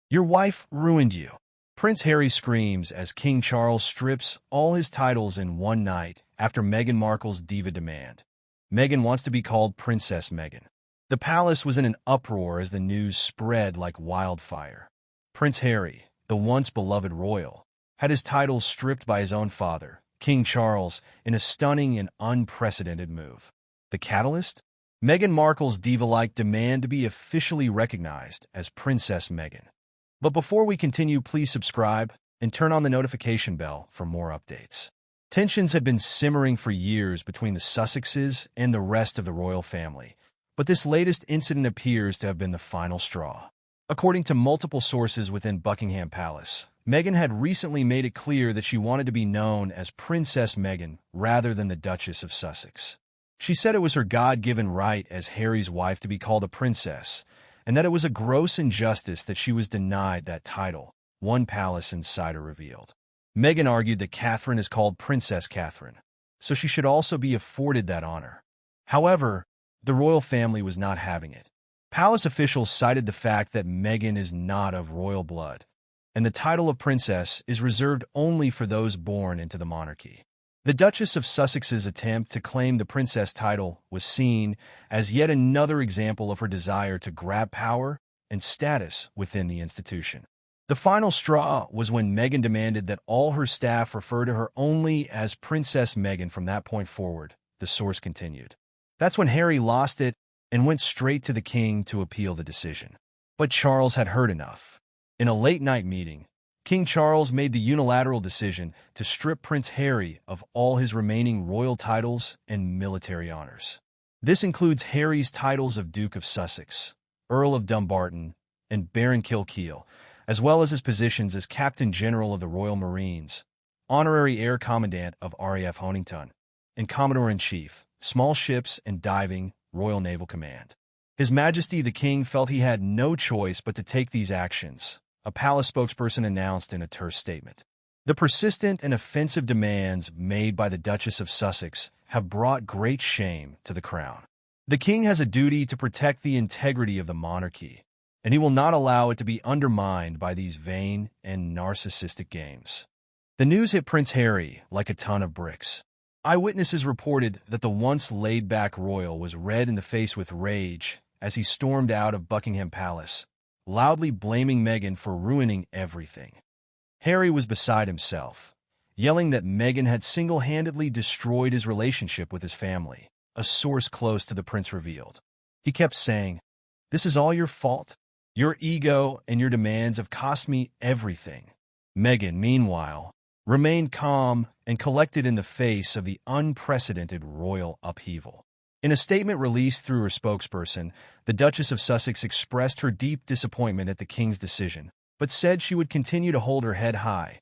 Your wife ruined you. Prince Harry screams as King Charles strips all his titles in one night after Meghan Markle's diva demand. Meghan wants to be called Princess Meghan. The palace was in an uproar as the news spread like wildfire. Prince Harry, the once beloved royal, had his titles stripped by his own father, King Charles, in a stunning and unprecedented move. The catalyst? Meghan Markle's diva-like demand to be officially recognized as Princess Meghan. But before we continue, please subscribe and turn on the notification bell for more updates. Tensions had been simmering for years between the Sussexes and the rest of the royal family, but this latest incident appears to have been the final straw. According to multiple sources within Buckingham Palace, Meghan had recently made it clear that she wanted to be known as Princess Meghan rather than the Duchess of Sussex. She said it was her God-given right as Harry's wife to be called a princess, and that it was a gross injustice that she was denied that title, one palace insider revealed. Meghan argued that Catherine is called Princess Catherine, so she should also be afforded that honor. However, the royal family was not having it. Palace officials cited the fact that Meghan is not of royal blood, and the title of princess is reserved only for those born into the monarchy. The Duchess of Sussex's attempt to claim the princess title was seen as yet another example of her desire to grab power and status within the institution. The final straw was when Meghan demanded that all her staff refer to her only as Princess Meghan from that point forward, the source continued. That's when Harry lost it and went straight to the king to appeal the decision. But Charles had heard enough. In a late-night meeting, King Charles made the unilateral decision to strip Prince Harry of all his remaining royal titles and military honors. This includes Harry's titles of Duke of Sussex, Earl of Dumbarton, and Baron Kilkeel, as well as his positions as Captain General of the Royal Marines, Honorary Air Commandant of RAF Honington, and Commodore-in-Chief, Small Ships and Diving, Royal Naval Command. His Majesty the King felt he had no choice but to take these actions, a palace spokesperson announced in a terse statement. The persistent and offensive demands made by the Duchess of Sussex have brought great shame to the crown. The king has a duty to protect the integrity of the monarchy, and he will not allow it to be undermined by these vain and narcissistic games. The news hit Prince Harry like a ton of bricks. Eyewitnesses reported that the once laid-back royal was red in the face with rage as he stormed out of Buckingham Palace, loudly blaming Meghan for ruining everything. Harry was beside himself, yelling that Meghan had single-handedly destroyed his relationship with his family, a source close to the prince revealed. He kept saying, "This is all your fault. Your ego and your demands have cost me everything." Meghan, meanwhile, remained calm and collected in the face of the unprecedented royal upheaval. In a statement released through her spokesperson, the Duchess of Sussex expressed her deep disappointment at the king's decision, but said she would continue to hold her head high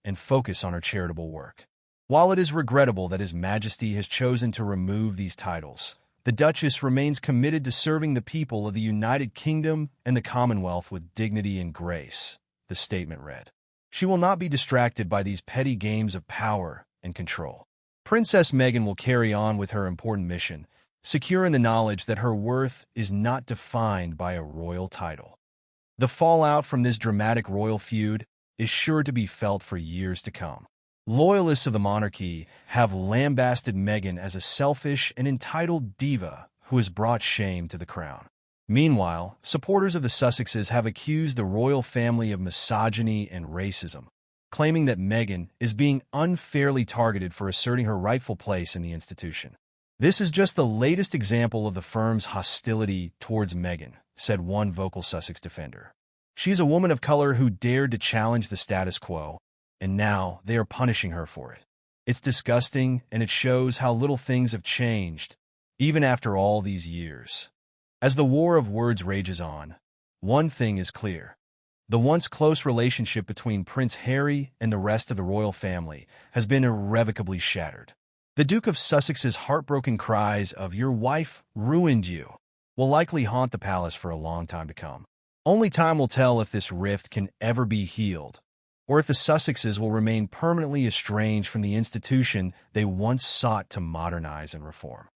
and focus on her charitable work. While it is regrettable that His Majesty has chosen to remove these titles, the Duchess remains committed to serving the people of the United Kingdom and the Commonwealth with dignity and grace, the statement read. She will not be distracted by these petty games of power and control. Princess Meghan will carry on with her important mission, secure in the knowledge that her worth is not defined by a royal title. The fallout from this dramatic royal feud is sure to be felt for years to come. Loyalists of the monarchy have lambasted Meghan as a selfish and entitled diva who has brought shame to the crown. Meanwhile, supporters of the Sussexes have accused the royal family of misogyny and racism, claiming that Meghan is being unfairly targeted for asserting her rightful place in the institution. "This is just the latest example of the firm's hostility towards Meghan," said one vocal Sussex defender. "She's a woman of color who dared to challenge the status quo, and now they are punishing her for it. It's disgusting, and it shows how little things have changed, even after all these years." As the war of words rages on, one thing is clear. The once close relationship between Prince Harry and the rest of the royal family has been irrevocably shattered. The Duke of Sussex's heartbroken cries of "Your wife ruined you" will likely haunt the palace for a long time to come. Only time will tell if this rift can ever be healed, or if the Sussexes will remain permanently estranged from the institution they once sought to modernize and reform.